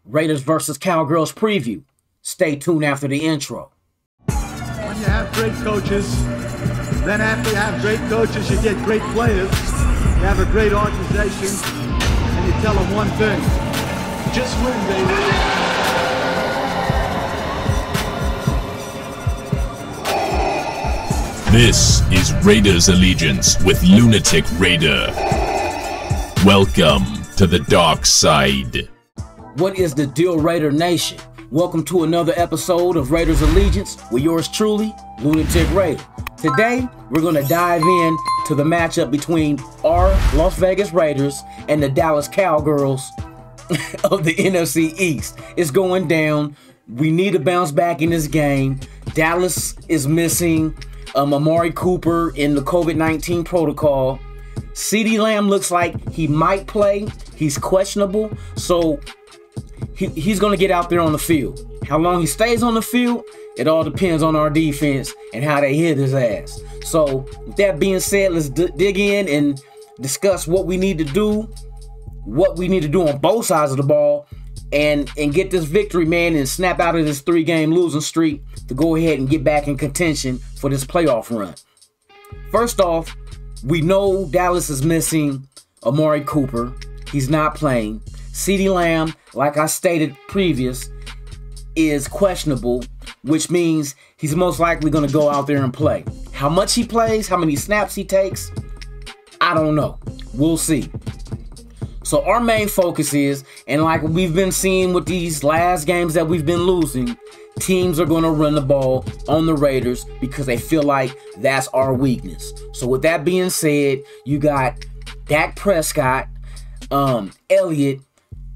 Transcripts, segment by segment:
Raiders versus Cowgirls preview. Stay tuned after the intro. When you have great coaches, then after you have great coaches, you get great players. You have a great organization, and you tell them one thing: just win, baby. This is Raiders Allegiance with Lunatic Raider. Welcome to the dark side. What is the deal, Raider Nation? Welcome to another episode of Raiders Allegiance with yours truly, Lunatic Raider. Today, we're going to dive in to the matchup between our Las Vegas Raiders and the Dallas Cowgirls of the NFC East. It's going down. We need to bounce back in this game. Dallas is missing Amari Cooper in the COVID-19 protocol. CeeDee Lamb looks like he might play. He's questionable, so he's going to get out there on the field. How long he stays on the field, it all depends on our defense and how they hit his ass. So with that being said, let's dig in and discuss what we need to do on both sides of the ball and get this victory, man, and snap out of this 3-game losing streak to go ahead and get back in contention for this playoff run. First off, we know Dallas is missing Amari Cooper. He's not playing. CeeDee Lamb, like I stated previous, is questionable, which means he's most likely going to go out there and play. How much he plays, how many snaps he takes, I don't know. We'll see. So our main focus is, and like we've been seeing with these last games that we've been losing, teams are going to run the ball on the Raiders because they feel like that's our weakness. So with that being said, you got Dak Prescott, Elliott,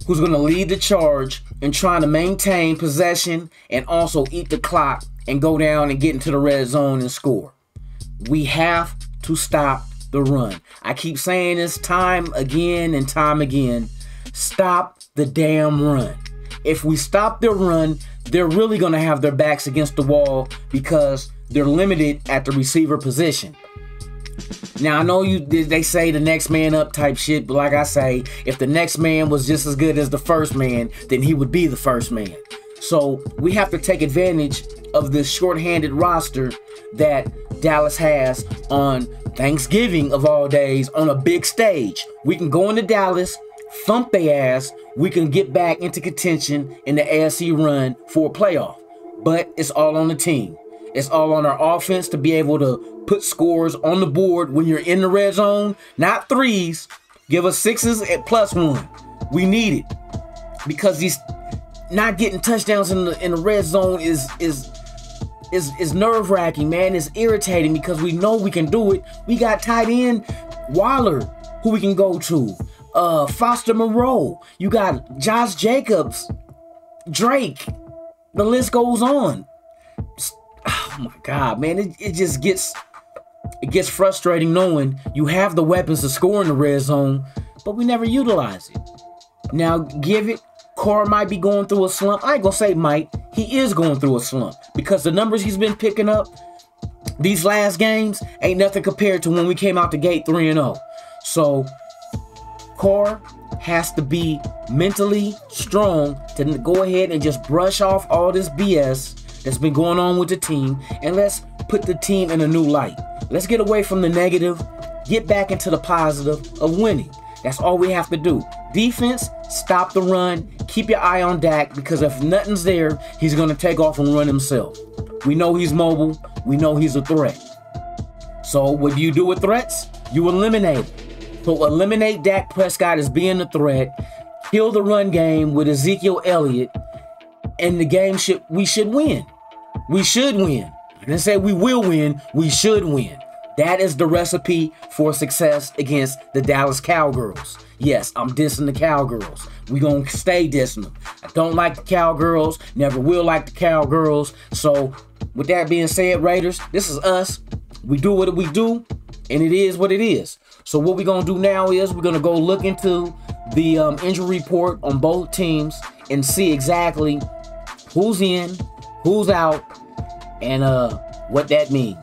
who's going to lead the charge in trying to maintain possession and also eat the clock and go down and get into the red zone and score. We have to stop the run. I keep saying this time again and time again. Stop the damn run. If we stop their run, they're really going to have their backs against the wall because they're limited at the receiver position. Now, I know they say the next man up type shit, but like I say, if the next man was just as good as the first man, then he would be the first man. So we have to take advantage of this shorthanded roster that Dallas has on Thanksgiving of all days on a big stage. We can go into Dallas, thump their ass, we can get back into contention in the AFC run for a playoff. But it's all on the team. It's all on our offense to be able to put scores on the board when you're in the red zone. Not threes. Give us sixes at +1. We need it. Because these not getting touchdowns in the red zone is nerve-wracking, man. It's irritating because we know we can do it. We got tight end Waller, who we can go to. Foster Moreau. You got Josh Jacobs, Drake. The list goes on. Oh my God, man. It just gets frustrating knowing you have the weapons to score in the red zone, but we never utilize it. Now, give it. Cora might be going through a slump. I ain't gonna say might. He is going through a slump because the numbers he's been picking up these last games ain't nothing compared to when we came out the gate 3-0. So Cora has to be mentally strong to go ahead and just brush off all this BS that's been going on with the team, and let's put the team in a new light. Let's get away from the negative, get back into the positive of winning. That's all we have to do. Defense, stop the run, keep your eye on Dak, because if nothing's there, he's going to take off and run himself. We know he's mobile. We know he's a threat. So what do you do with threats? You eliminate it. So eliminate Dak Prescott as being a threat, kill the run game with Ezekiel Elliott, and the game we should win. We should win. I didn't say we will win. We should win. That is the recipe for success against the Dallas Cowgirls. Yes, I'm dissing the Cowgirls. We're going to stay dissing them. I don't like the Cowgirls. Never will like the Cowgirls. So, with that being said, Raiders, this is us. We do what we do, and it is what it is. So, what we're going to do now is we're going to go look into the injury report on both teams and see exactly who's in, who's out, and what that means.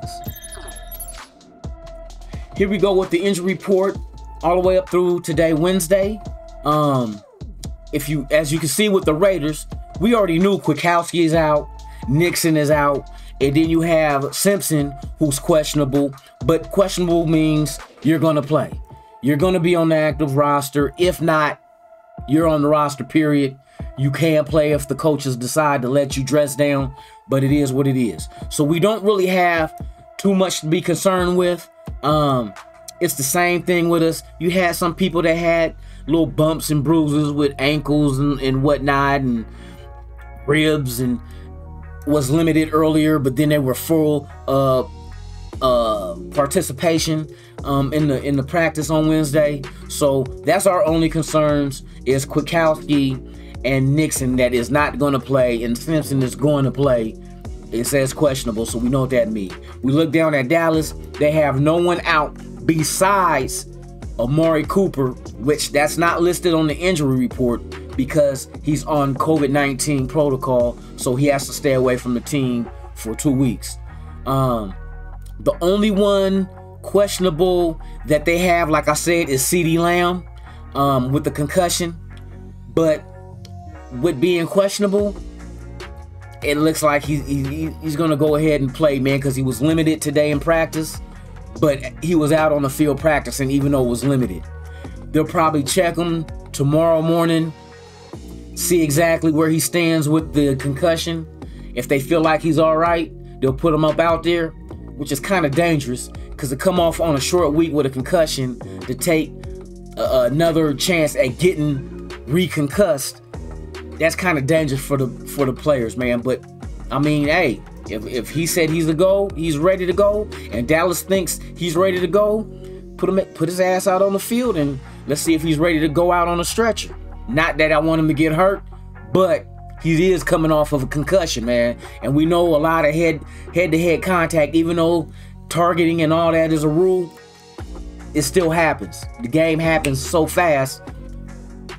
Here we go with the injury report all the way up through today, Wednesday. as you can see with the Raiders, we already knew Kwiatkowski is out, Nixon is out, and then you have Simpson, who's questionable. But questionable means you're going to play. You're going to be on the active roster. If not, you're on the roster, period. You can play if the coaches decide to let you dress down, but it is what it is. So we don't really have too much to be concerned with. It's the same thing with us. You had some people that had little bumps and bruises with ankles and whatnot, and ribs, and was limited earlier, but then they were full participation in the practice on Wednesday. So that's our only concerns, is Kwiatkowski and Nixon that is not going to play, and Simpson is going to play. It says questionable, so we know what that means. We look down at Dallas. They have no one out besides Amari Cooper, which that's not listed on the injury report because he's on COVID-19 protocol, so he has to stay away from the team for 2 weeks. The only one questionable that they have, like I said, is CeeDee Lamb with the concussion. But with being questionable, it looks like he's going to go ahead and play, man, because he was limited today in practice. But he was out on the field practicing, even though it was limited. They'll probably check him tomorrow morning, see exactly where he stands with the concussion. If they feel like he's all right, they'll put him up out there, which is kind of dangerous because to come off on a short week with a concussion, to take another chance at getting reconcussed, that's kind of dangerous for the players, man. But I mean, hey, if he said he's ready to go, and Dallas thinks he's ready to go, put his ass out on the field and let's see if he's ready to go out on a stretcher. Not that I want him to get hurt, but he is coming off of a concussion, man. And we know a lot of head-to-head contact, even though targeting and all that is a rule, it still happens. The game happens so fast,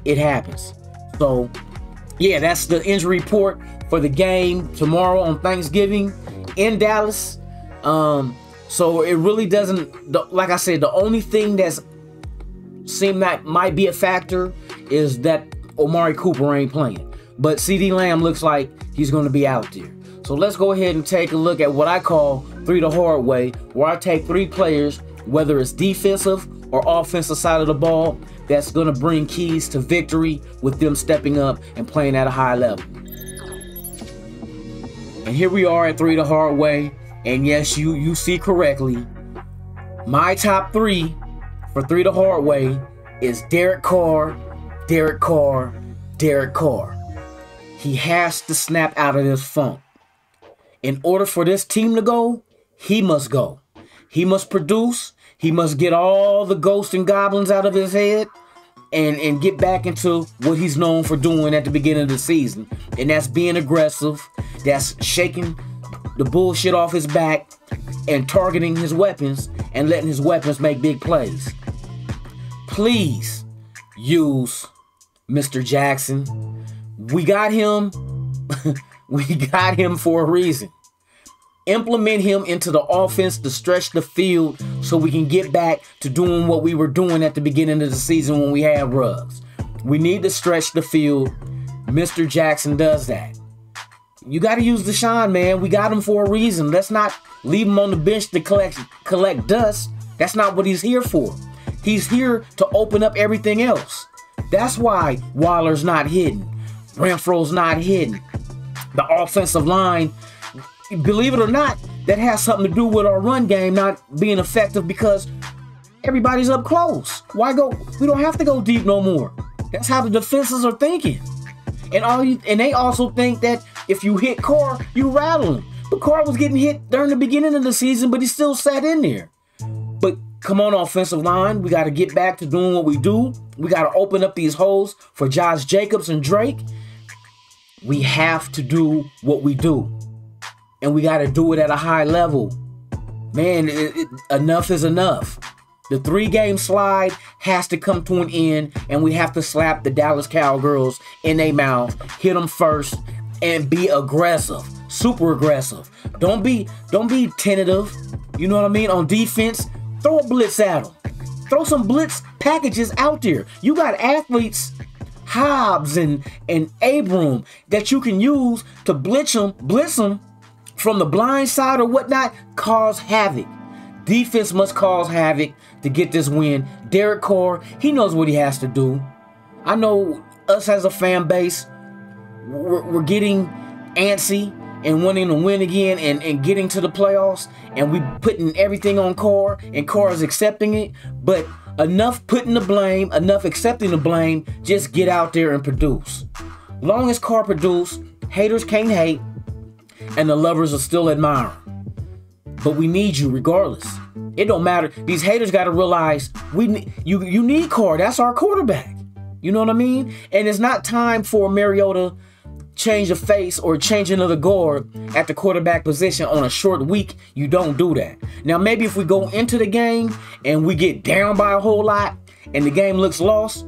it happens. So, yeah, that's the injury report for the game tomorrow on Thanksgiving in Dallas. So it really doesn't, like I said, the only thing that's seemed that might be a factor is that Amari Cooper ain't playing. But CeeDee Lamb looks like he's going to be out there. So let's go ahead and take a look at what I call 3 the hard way, where I take 3 players, whether it's defensive or offensive side of the ball, that's going to bring keys to victory with them stepping up and playing at a high level. And here we are at 3 the hard way. And yes, you see correctly. My top 3 for 3 the hard way is Derek Carr, Derek Carr, Derek Carr. He has to snap out of this funk. In order for this team to go, he must go. He must produce. He must get all the ghosts and goblins out of his head and get back into what he's known for doing at the beginning of the season. And that's being aggressive. That's shaking the bullshit off his back and targeting his weapons and letting his weapons make big plays. Please use Mr. Jackson. We got him. We got him for a reason. Implement him into the offense to stretch the field so we can get back to doing what we were doing at the beginning of the season when we had Ruggs. We need to stretch the field. Mr. Jackson does that. You got to use Deshaun, man. We got him for a reason. Let's not leave him on the bench to collect dust. That's not what he's here for. He's here to open up everything else. That's why Waller's not hidden. Renfro's not hidden. The offensive line, believe it or not, that has something to do with our run game not being effective because everybody's up close. Why go? We don't have to go deep no more. That's how the defenses are thinking. And they also think that if you hit Carr, you rattle him. But Carr was getting hit during the beginning of the season, but he still sat in there. But come on, offensive line. We got to get back to doing what we do. We got to open up these holes for Josh Jacobs and Drake. We have to do what we do. And we got to do it at a high level. Man, enough is enough. The 3-game slide has to come to an end, and we have to slap the Dallas Cowgirls in their mouth, hit them first, and be aggressive, super aggressive. Don't be tentative. You know what I mean? On defense, throw a blitz at them. Throw some blitz packages out there. You got athletes. Hobbs and Abram that you can use to blitz them from the blind side or whatnot, cause havoc. Defense must cause havoc to get this win. Derek Carr, he knows what he has to do. I know us as a fan base, we're getting antsy and wanting to win again and getting to the playoffs, and we putting everything on Carr, and Carr is accepting it. But enough putting the blame, enough accepting the blame, just get out there and produce. Long as Carr produce, haters can't hate, and the lovers will still admire him. But we need you regardless. It don't matter. These haters got to realize you need Carr. That's our quarterback. You know what I mean? And it's not time for Mariota change of face or change another guard at the quarterback position on a short week. You don't do that. Now, maybe if we go into the game and we get down by a whole lot and the game looks lost,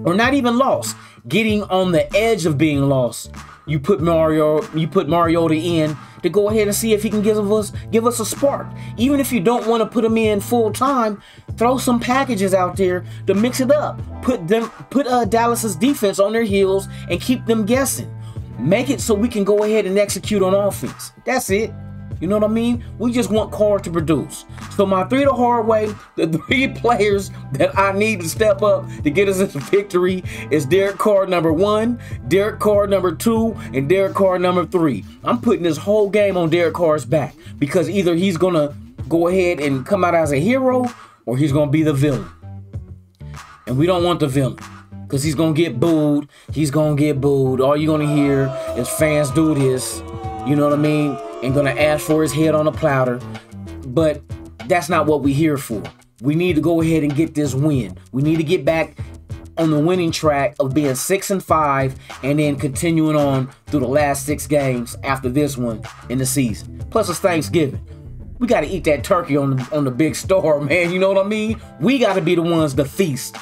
or not even lost, getting on the edge of being lost, you put Mariota in to go ahead and see if he can give us a spark. Even if you don't want to put him in full time, throw some packages out there to mix it up. Put Dallas's defense on their heels and keep them guessing. Make it so we can go ahead and execute on offense. That's it. You know what I mean? We just want Carr to produce. So my 3 the hard way, the 3 players that I need to step up to get us into victory is Derek Carr number 1, Derek Carr number 2, and Derek Carr number 3. I'm putting this whole game on Derek Carr's back because either he's going to go ahead and come out as a hero or he's going to be the villain. And we don't want the villain because he's going to get booed. He's going to get booed. All you're going to hear is fans do this. You know what I mean? And gonna ask for his head on a platter. But that's not what we're here for. We need to go ahead and get this win. We need to get back on the winning track of being 6-5 and then continuing on through the last 6 games after this one in the season. Plus it's Thanksgiving. We got to eat that turkey on the big star, man. You know what I mean? We got to be the ones to feast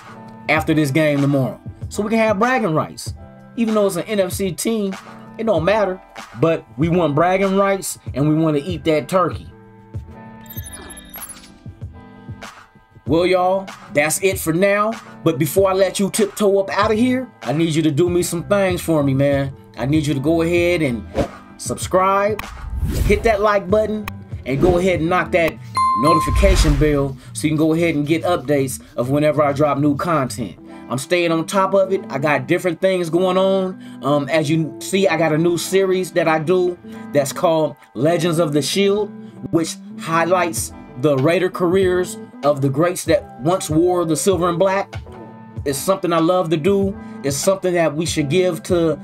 after this game tomorrow, so we can have bragging rights. Even though it's an NFC team, it don't matter, but we want bragging rights and we want to eat that turkey. Well, y'all, that's it for now. But before I let you tiptoe up out of here, I need you to do me some things for me, man. I need you to go ahead and subscribe, hit that like button, and go ahead and knock that notification bell so you can go ahead and get updates of whenever I drop new content. I'm staying on top of it. I got different things going on. As you see, I got a new series that I do that's called Legends of the Shield, which highlights the Raider careers of the greats that once wore the silver and black. It's something I love to do. It's something that we should give to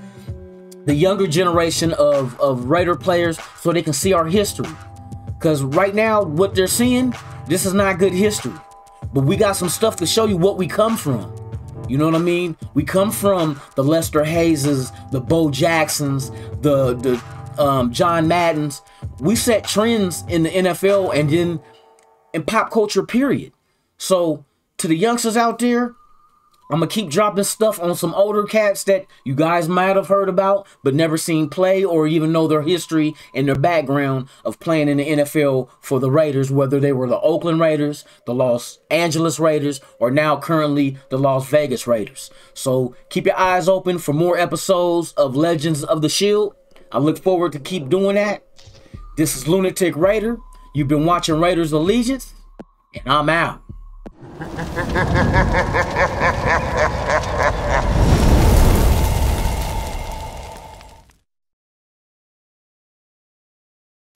the younger generation of Raider players so they can see our history. Because right now, what they're seeing, this is not good history. But we got some stuff to show you what we come from. You know what I mean? We come from the Lester Hayeses, the Bo Jacksons, the John Maddens. We set trends in the NFL and then in pop culture, period. So to the youngsters out there, I'm going to keep dropping stuff on some older cats that you guys might have heard about but never seen play or even know their history and their background of playing in the NFL for the Raiders, whether they were the Oakland Raiders, the Los Angeles Raiders, or now currently the Las Vegas Raiders. So keep your eyes open for more episodes of Legends of the Shield. I look forward to keep doing that. This is Lunatic Raider. You've been watching Raiders Allegiance, and I'm out.